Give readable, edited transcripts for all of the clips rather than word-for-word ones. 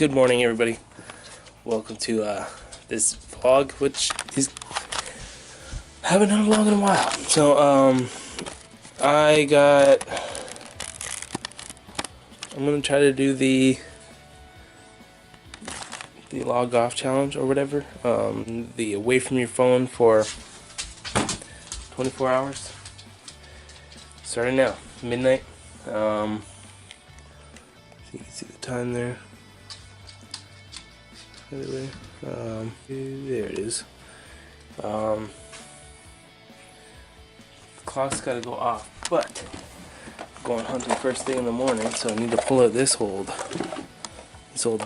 Good morning, everybody. Welcome to this vlog, which is haven't done a vlog in a while. So I'm gonna try to do the log off challenge or whatever. The away from your phone for 24 hours. Starting now, midnight. So you can see the time there. There it is. The clock's got to go off, but I'm going hunting first thing in the morning, so I need to pull out this old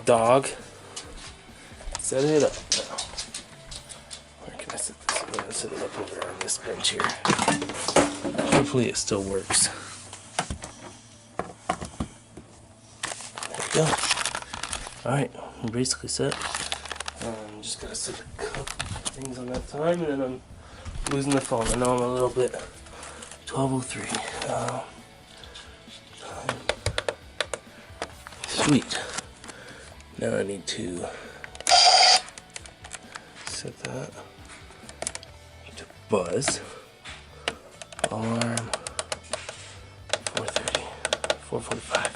dog. Set it up now. Where can I set this? I'm gonna set it up over on this bench here. Hopefully it still works. There we go. Alright, I'm basically set. I'm just gotta set a couple things on that time, and then I'm losing the phone. I know I'm a little bit 12:03. Sweet. Now I need to set that to buzz. Alarm. 4:30. 4:45.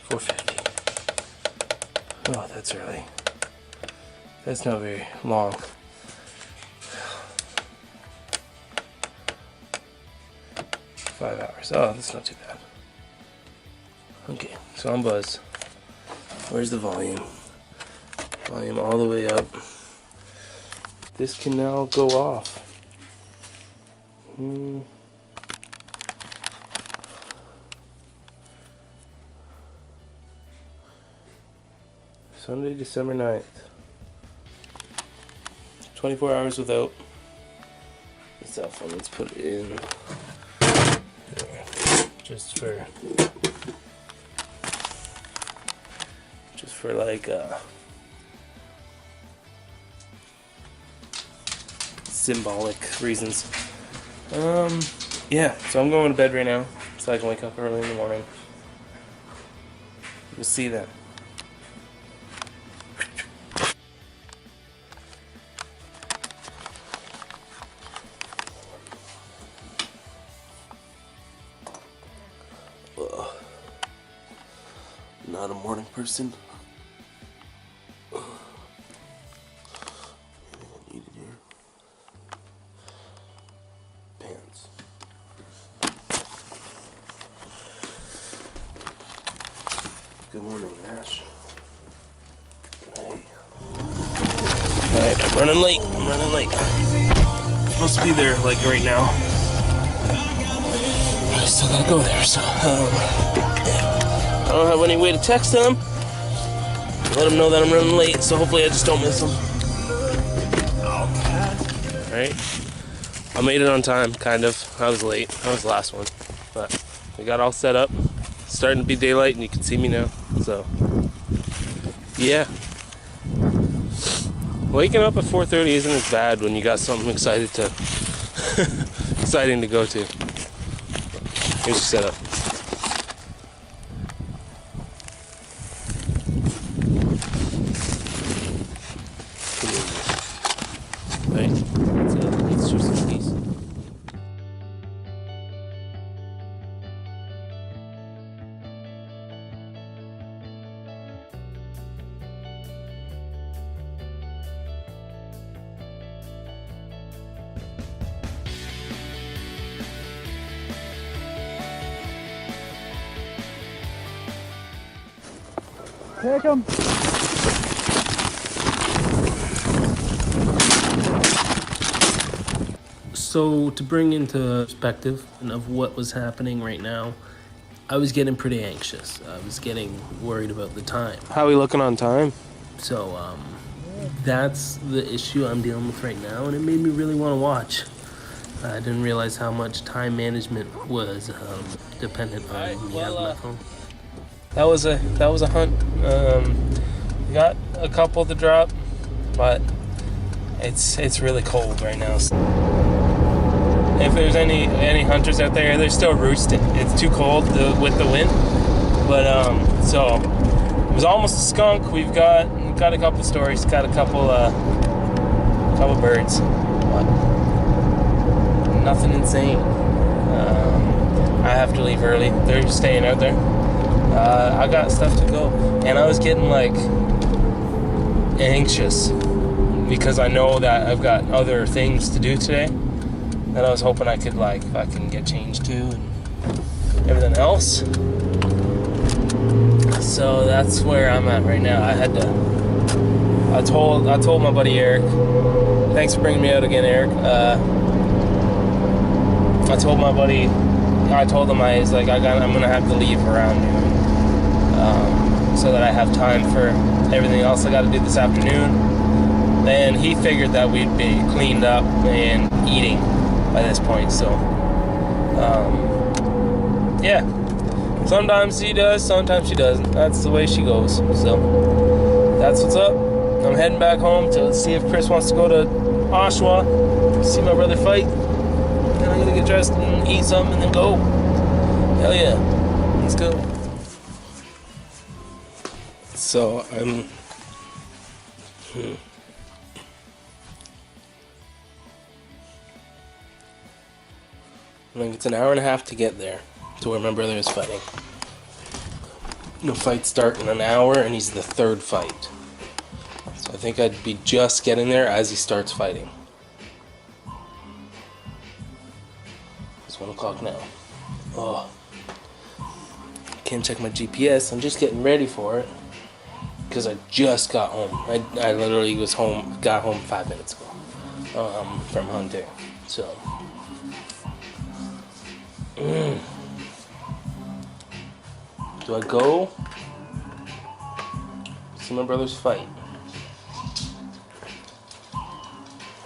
4:50. Oh, that's early. That's not very long. Five hours. Oh, that's not too bad. Okay, so I'm buzz. Where's the volume? Volume all the way up. This can now go off. Sunday, December 9th. 24 hours without the cell phone. Let's put it in there. Just for like symbolic reasons. Yeah, so I'm going to bed right now so I can wake up early in the morning. We'll see then. Not a morning person. Pants. Good morning, Ash. Hey. Alright, I'm running late. I'm supposed to be there like right now. I still gotta go there, so I don't have any way to text them. Let them know that I'm running late, so hopefully I just don't miss them. Alright. I made it on time, kind of. I was late. I was the last one. But we got all set up. It's starting to be daylight, and you can see me now. So, yeah. Waking up at 4:30 isn't as bad when you got something exciting to go to. Here's your setup. Right, let's do some peace. Take him. So to bring into perspective of what was happening right now, I was getting pretty anxious. I was getting worried about the time. How are we looking on time? So that's the issue I'm dealing with right now, and it made me really want to watch. I didn't realize how much time management was dependent on me having my phone. That was a hunt. We got a couple to drop, but it's really cold right now. if there's any hunters out there, they're still roosting. It's too cold with the wind. But so it was almost a skunk. We've got a couple stories, got a couple birds, but nothing insane. I have to leave early. They're staying out there. I got stuff to go, and I was getting like anxious because I know that I've got other things to do today that I was hoping I could like if I can get changed to and everything else. So that's where I'm at right now. I told my buddy Eric, thanks for bringing me out again, Eric. I told him I'm gonna have to leave around noon, so that I have time for everything else I got to do this afternoon. And he figured that we'd be cleaned up and eating by this point. So, yeah. Sometimes she does, sometimes she doesn't. That's the way she goes. So that's what's up. I'm heading back home to see if Chris wants to go to Oshawa, see my brother fight. Then I'm gonna get dressed and eat something and then go. Hell yeah. Let's go. So I'm like, it's an hour and a half to get there to where my brother is fighting. The fights start in an hour, and he's the third fight. So I think I'd be just getting there as he starts fighting. It's 1 o'clock now. Oh, can't check my GPS. I'm just getting ready for it because I just got home. I literally got home 5 minutes ago from hunting. So. Do I go see my brother's fight,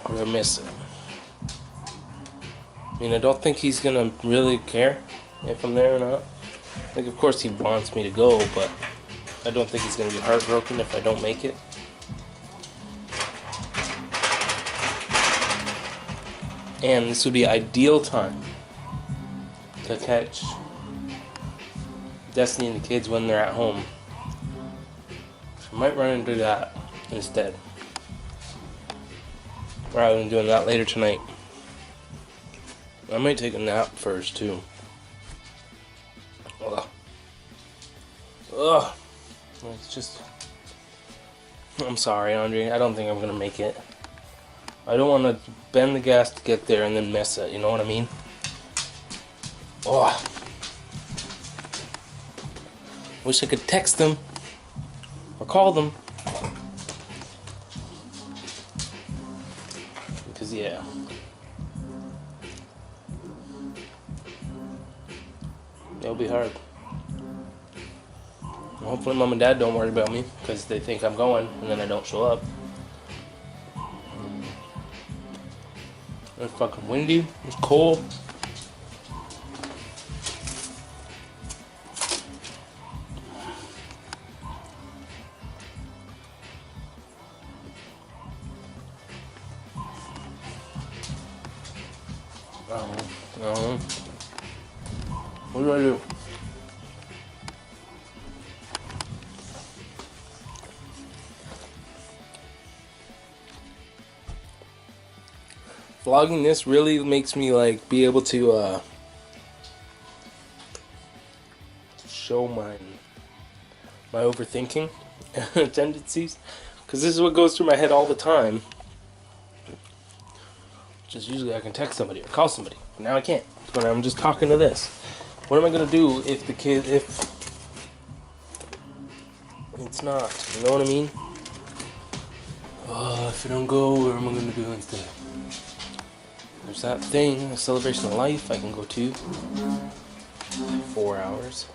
or do I miss it? I mean, I don't think he's gonna really care if I'm there or not. Like, of course he wants me to go, but I don't think he's gonna be heartbroken if I don't make it. And this would be ideal time to catch Destiny and the kids when they're at home. I might run into that instead, rather than doing that later tonight. I might take a nap first too. Ugh. It's just, I'm sorry, Andre. I don't think I'm gonna make it. I don't want to bend the gas to get there and then miss it. You know what I mean? Oh. Wish I could text them or call them. Because, yeah. It'll be hard. Hopefully Mom and Dad don't worry about me because they think I'm going and then I don't show up. It's fucking windy. It's cold. What do I do? Vlogging this really makes me like be able to show my overthinking tendencies, because this is what goes through my head all the time. Just usually I can text somebody or call somebody. Now I can't. But I'm just talking to this. What am I gonna do if if it's not? You know what I mean? If I don't go, what am I gonna do instead? There's that thing, a celebration of life I can go to. 4 hours.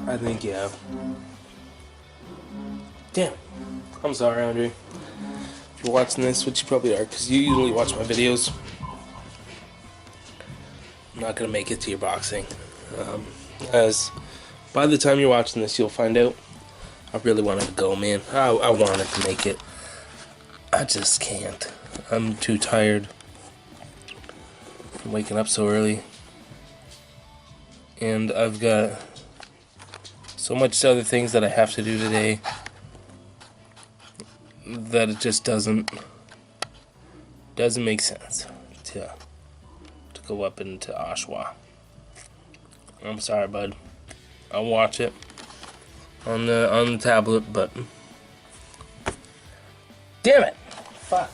I think, yeah. Damn. I'm sorry, Andre. If you're watching this, which you probably are, because you usually watch my videos. I'm not going to make it to your boxing. As by the time you're watching this, you'll find out I really wanted to go, man. I wanted to make it. I just can't. I'm too tired from waking up so early. And I've got so much other things that I have to do today that it just doesn't make sense to go up into Oshawa. I'm sorry, bud. I'll watch it on the tablet, but damn it, fuck.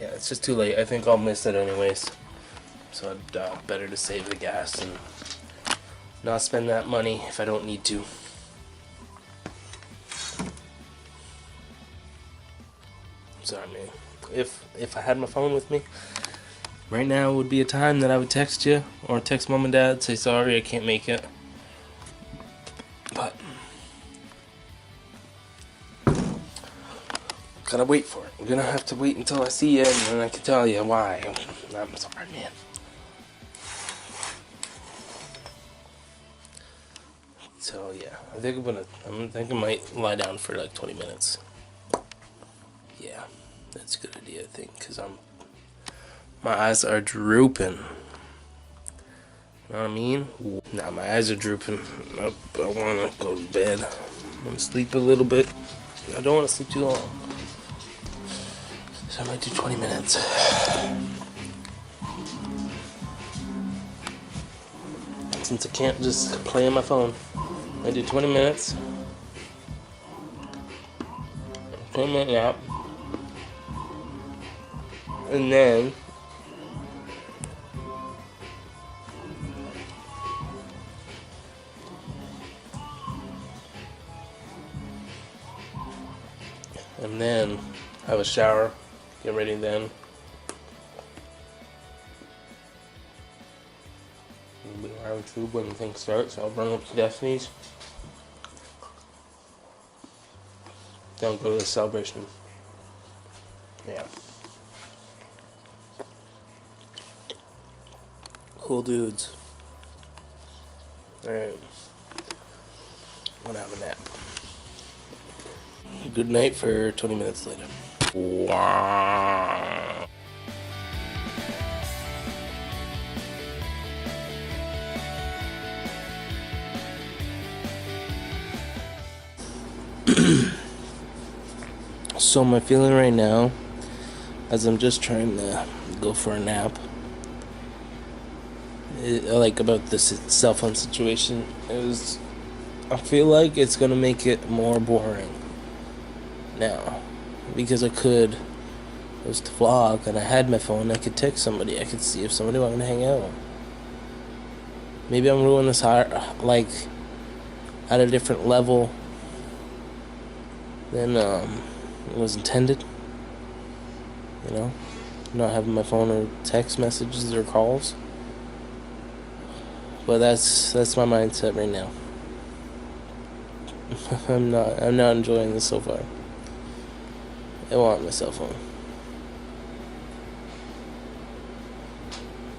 Yeah, it's just too late. I think I'll miss it anyways. So I'd better to save the gas and not spend that money if I don't need to. Sorry, man. If I had my phone with me, right now would be a time that I would text you or text mom and dad, say sorry, I can't make it. But gotta wait for it. I'm gonna have to wait until I see you, and then I can tell you why. I'm sorry, man. So yeah, I think I might lie down for like 20 minutes. Yeah, that's a good idea, I think, because my eyes are drooping. You know what I mean? Nah, my eyes are drooping. I want to go to bed. I want to sleep a little bit. I don't want to sleep too long. So I might do 20 minutes. Since I can't just play on my phone, I do 20 minutes. 20-minute nap. And then have a shower, get ready then. We'll be around 2 when the thing starts. I'll run up to Destiny's. Then go to the celebration. Yeah. Cool dudes. Alright. I'm gonna have a nap. Good night for 20 minutes later. Wow. So my feeling right now, as I'm just trying to go for a nap, like about this cell phone situation, is I feel like it's gonna make it more boring now, because I was to vlog and I had my phone. I could text somebody. I could see if somebody wanted to hang out. Maybe I'm doing this like at a different level than it was intended. You know, not having my phone or text messages or calls. But that's my mindset right now. I'm not enjoying this so far. I want my cell phone.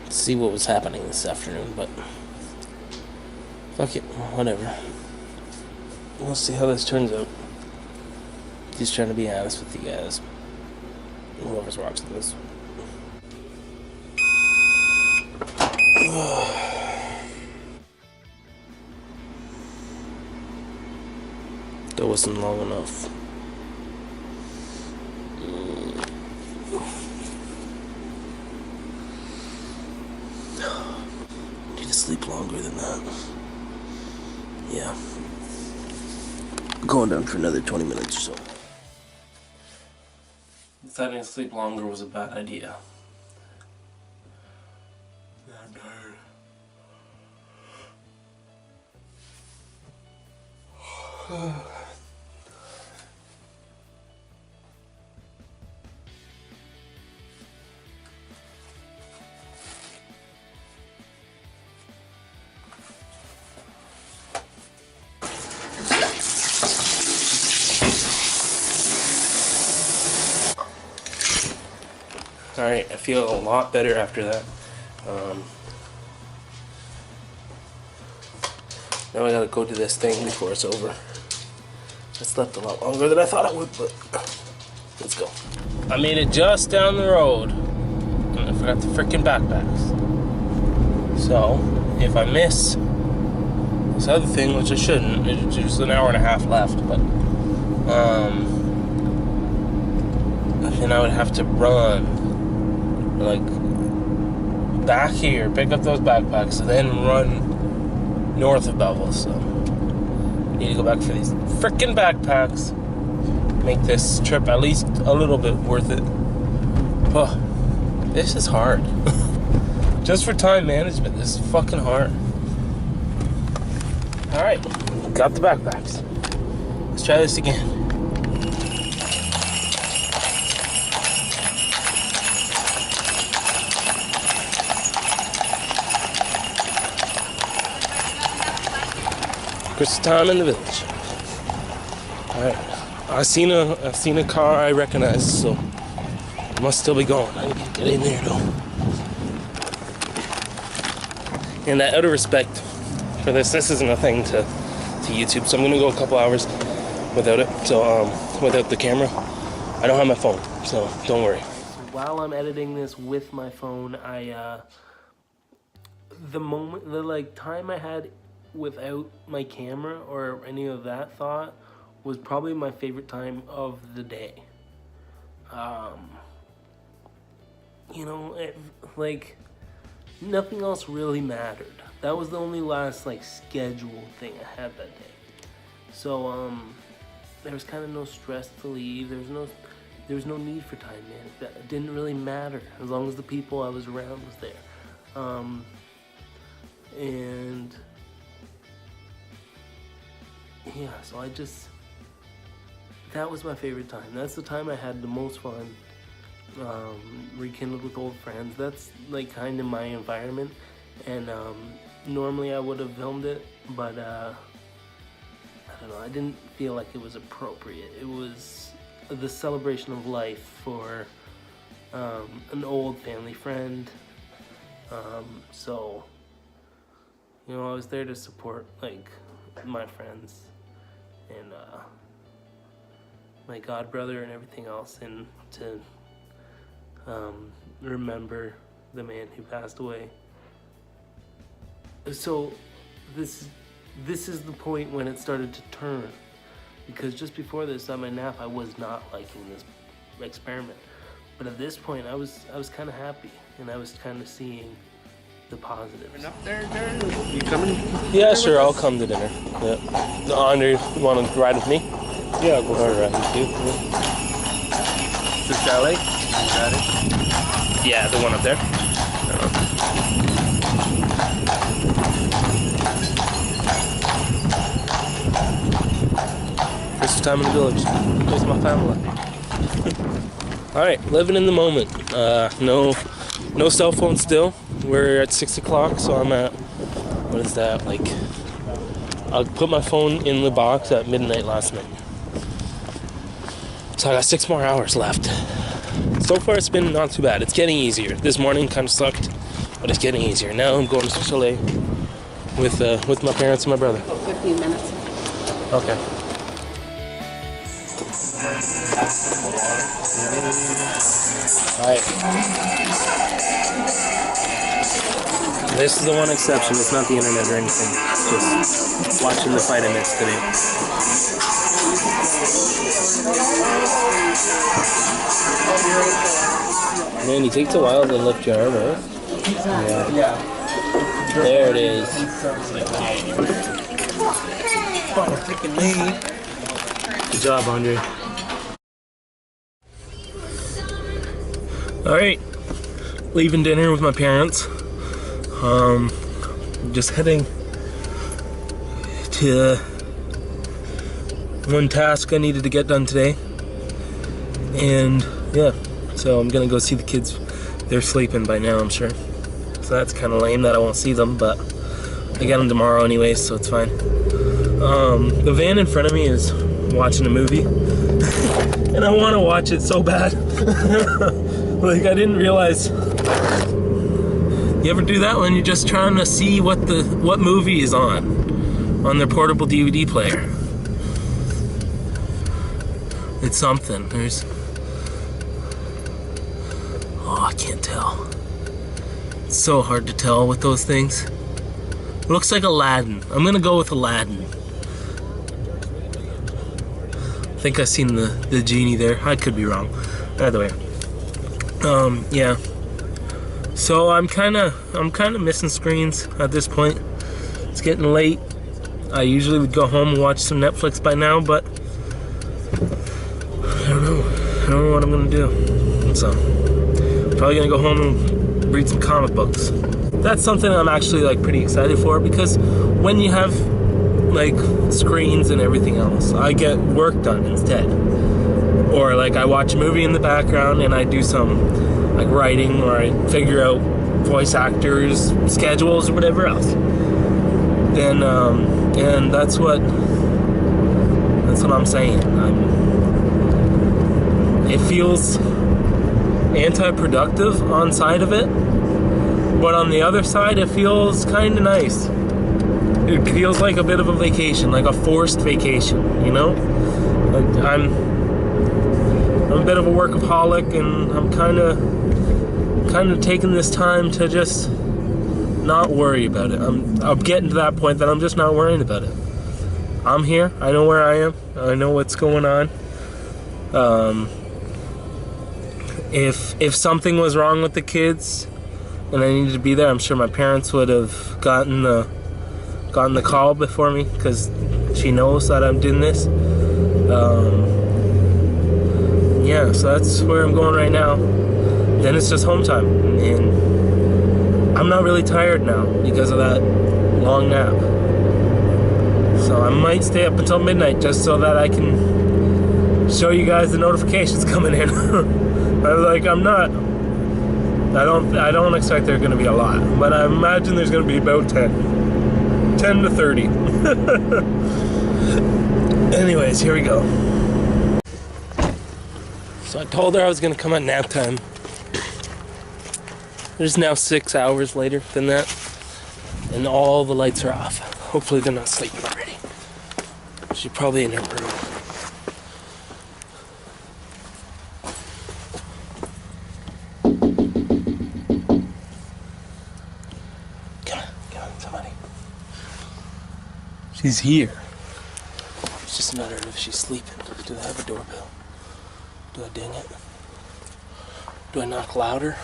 See what was happening this afternoon, but fuck it, whatever. We'll see how this turns out. Just trying to be honest with you guys. Whoever's watching this. That wasn't long enough. Need to sleep longer than that. Yeah. Going down for another 20 minutes or so. Deciding to sleep longer was a bad idea. I'm tired. Alright, I feel a lot better after that. Now I gotta go do this thing before it's over. I slept a lot longer than I thought I would, but let's go. I made it just down the road, and I forgot the freaking backpacks. So, if I miss this other thing, which I shouldn't, there's an hour and a half left, but then I would have to run, like, back here, pick up those backpacks, and then run north of Belleville. So, I need to go back for these freaking backpacks. Make this trip at least a little bit worth it. Oh, this is hard. Just for time management, this is fucking hard. Alright, got the backpacks. Let's try this again. Christmas time in the village. Alright. I've seen a car I recognize, so it must still be going. I need to get in there though. And out of respect for this isn't a thing to YouTube, so I'm gonna go a couple hours without it. So without the camera. I don't have my phone, so don't worry. While I'm editing this with my phone, the time I had without my camera or any of that thought was probably my favorite time of the day. You know, nothing else really mattered. That was the only last scheduled thing I had that day. So there was kind of no stress to leave. There was no need for time management. That didn't really matter as long as the people I was around was there. And yeah, so that was my favorite time. That's the time I had the most fun, rekindled with old friends. That's kind of my environment, and normally I would have filmed it, but I don't know, I didn't feel like it was appropriate. It was the celebration of life for an old family friend, so you know, I was there to support my friends and my god brother and everything else, and to remember the man who passed away. So this is the point when it started to turn, because just before this, on my nap, I was not liking this experiment, but at this point I was kind of happy, and I was kind of seeing the positives. Up there, you coming? Yeah, sure, I'll come to dinner. Yeah. Andre, you want to ride with me? Yeah, go for it. The chalet? Yeah, the one up there. First time in the village. With my family. Alright, living in the moment. No cell phone still. We're at 6 o'clock, so I'm at, what is that, I put my phone in the box at midnight last night. So I got 6 more hours left. So far it's been not too bad. It's getting easier. This morning kind of sucked, but it's getting easier. Now I'm going to the chalet with my parents and my brother. 15 minutes. Okay. Alright. This is the one exception. It's not the internet or anything. It's just watching the fight I missed today. Man, it takes a while to lift your arm out. Yeah. There it is. Good job, Andre. Alright. Leaving dinner with my parents. Just heading to one task I needed to get done today, and yeah, so I'm gonna go see the kids. They're sleeping by now, I'm sure, so that's kind of lame that I won't see them, but I get them tomorrow anyway, so it's fine. The van in front of me is watching a movie and I want to watch it so bad. I didn't realize. You ever do that when you're just trying to see what movie is on? on their portable DVD player. It's something. There's... Oh, I can't tell. It's so hard to tell with those things. It looks like Aladdin. I'm gonna go with Aladdin. I think I've seen the genie there. I could be wrong. Either way. Yeah. So I'm kinda missing screens at this point. It's getting late. I usually would go home and watch some Netflix by now, but I don't know what I'm gonna do. So probably gonna go home and read some comic books. That's something I'm actually like pretty excited for, because when you have like screens and everything else, I get work done instead. Or like I watch a movie in the background and I do some like writing, or I figure out voice actors, schedules, or whatever else. Then and that's what I'm saying. It feels anti-productive on side of it, but on the other side it feels kind of nice. It feels like a bit of a vacation, like a forced vacation, you know? I'm a bit of a workaholic, and I'm kind of taking this time to just not worry about it. I'm getting to that point that I'm just not worrying about it. I'm here. I know where I am. I know what's going on. If something was wrong with the kids and I needed to be there, I'm sure my parents would have gotten the call before me, because she knows that I'm doing this. Yeah, so that's where I'm going right now. Then it's just home time, and I'm not really tired now because of that long nap. So I might stay up until midnight just so that I can show you guys the notifications coming in. I don't expect there are going to be a lot, but I imagine there's going to be about 10 to 30. Anyways, here we go. So I told her I was going to come at nap time. There's now 6 hours later than that, and all the lights are off. Hopefully they're not sleeping already. She's probably in her room. Come on, somebody. She's here. It's just a matter of if she's sleeping. Do they have a doorbell? Do I ding it? Do I knock louder?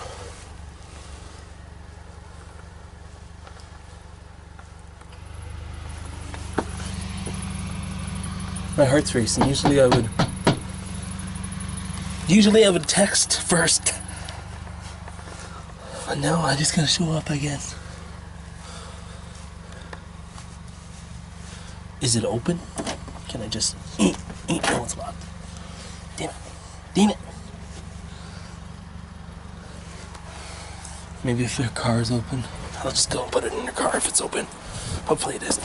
My heart's racing. Usually I would text first. But no, I just gotta show up, I guess. Is it open? Can I just eat? No, it's locked. Damn it. Maybe if their car's open, I'll just go and put it in their car if it's open. Hopefully it is.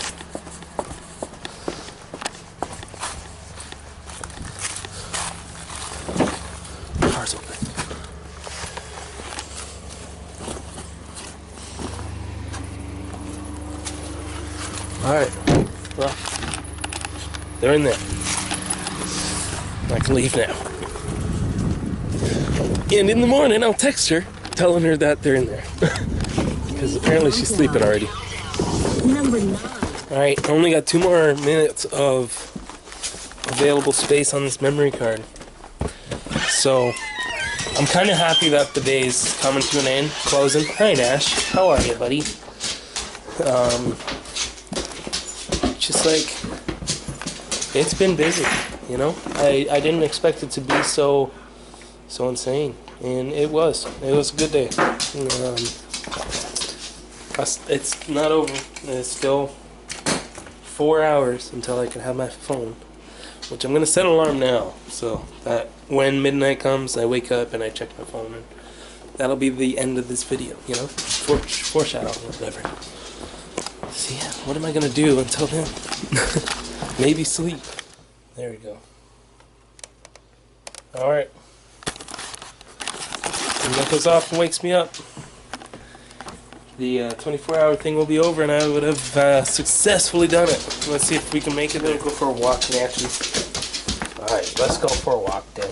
Car's open. Alright. Well, they're in there. I can leave now. And in the morning, I'll text her, telling her that they're in there. Because apparently she's sleeping already. Number 9. Alright, I only got 2 more minutes of available space on this memory card. So, I'm kind of happy that the day's coming to an end, closing. Hi, Nash. How are you, buddy? Just like, it's been busy, you know? I didn't expect it to be so insane, and it was a good day. It's not over. It's still 4 hours until I can have my phone, which I'm gonna set an alarm now, so that when midnight comes I wake up and I check my phone, and that'll be the end of this video, you know? Foreshadowing or whatever. So yeah, what am I gonna do until then? Maybe sleep. There we go. Alright. When that goes off and wakes me up, the 24-hour thing will be over and I would have successfully done it. Let's see if we can make it there. Go for a walk, Nancy. Alright, let's go for a walk then.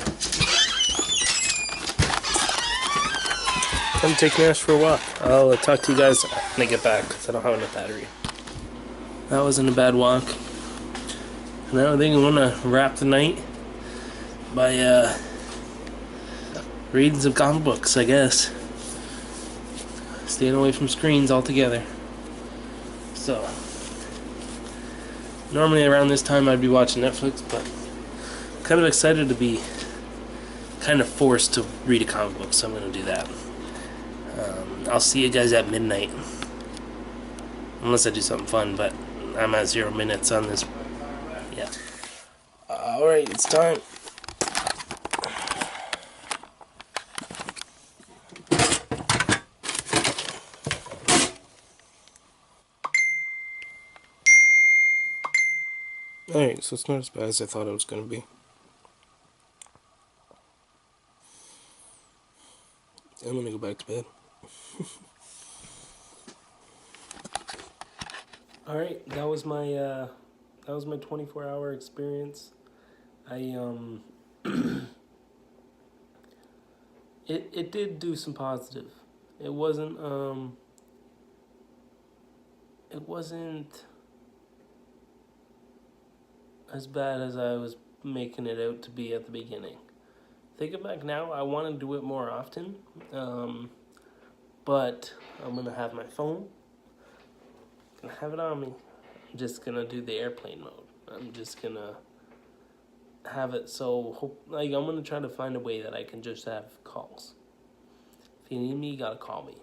I'm taking Ash for a walk. I'll talk to you guys when I get back because I don't have enough battery. That wasn't a bad walk. And I think I'm gonna wrap the night by reading some comic books, I guess. Staying away from screens altogether. So, normally around this time I'd be watching Netflix, but I'm kind of excited to be kind of forced to read a comic book, so I'm gonna do that. I'll see you guys at midnight. Unless I do something fun, but I'm at 0 minutes on this. Yeah. Alright, it's time. Alright, so it's not as bad as I thought it was going to be. I'm going to go back to bed. Alright, that was my 24-hour experience. It did do some positive. It wasn't as bad as I was making it out to be at the beginning. Thinking back now, I want to do it more often, but I'm going to have my phone. I'm going to have it on me. I'm just going to do the airplane mode. I'm just going to have it so, I'm going to try to find a way that I can just have calls. If you need me, you got to call me.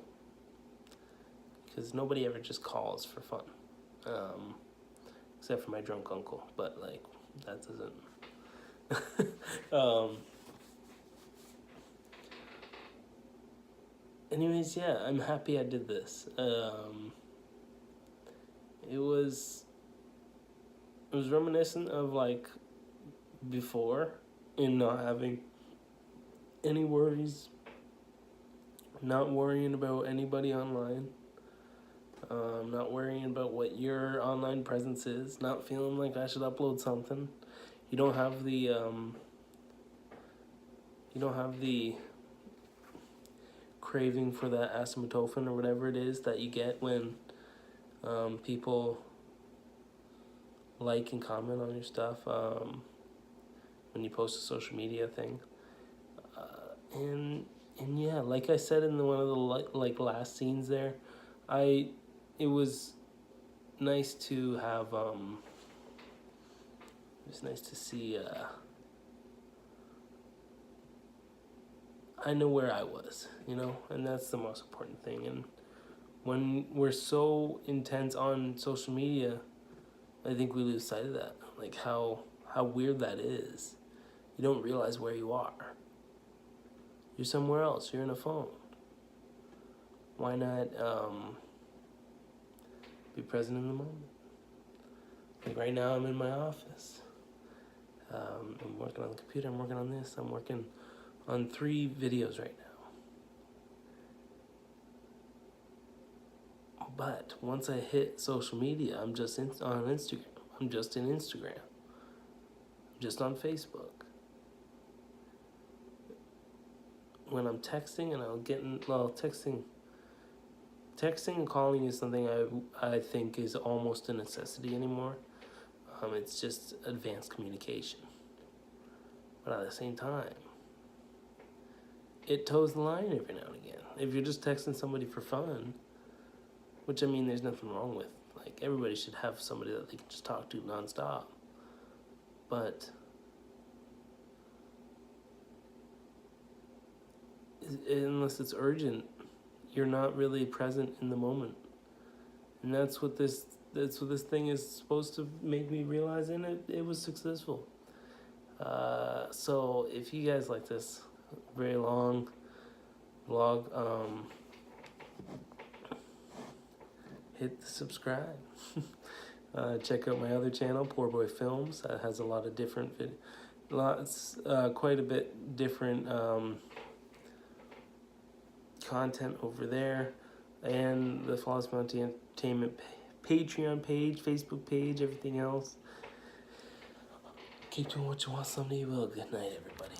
Because nobody ever just calls for fun. Except for my drunk uncle, but like that doesn't. Anyways, yeah, I'm happy I did this. It was reminiscent of like before, in not having any worries, not worrying about anybody online. Not worrying about what your online presence is, not feeling like I should upload something. You don't have the craving for that acetaminophen or whatever it is that you get when people like and comment on your stuff when you post a social media thing. And yeah, like I said in one of the last scenes there, it was nice to have, it was nice to see, I know where I was, and that's the most important thing. And when we're so intense on social media, I think we lose sight of that, like how weird that is. You don't realize where you are. You're somewhere else, you're in a phone. Why not, be present in the moment? Like right now, I'm in my office. I'm working on the computer. I'm working on this. I'm working on 3 videos right now. But once I hit social media, I'm just on Instagram. I'm just in Instagram. I'm just on Facebook. When I'm texting and texting and calling is something I think is almost a necessity anymore. It's just advanced communication. But at the same time, it toes the line every now and again. If you're just texting somebody for fun, which I mean there's nothing wrong with. Like everybody should have somebody that they can just talk to nonstop. But unless it's urgent, you're not really present in the moment. And that's what this thing is supposed to make me realize, and it was successful. So if you guys like this very long vlog, hit the subscribe. Check out my other channel, Poor Boy Films. That has a lot of different quite a bit different content over there. and the Flawless Mountie Entertainment Patreon page, Facebook page, everything else. Keep doing what you want, someday you will. Good night, everybody.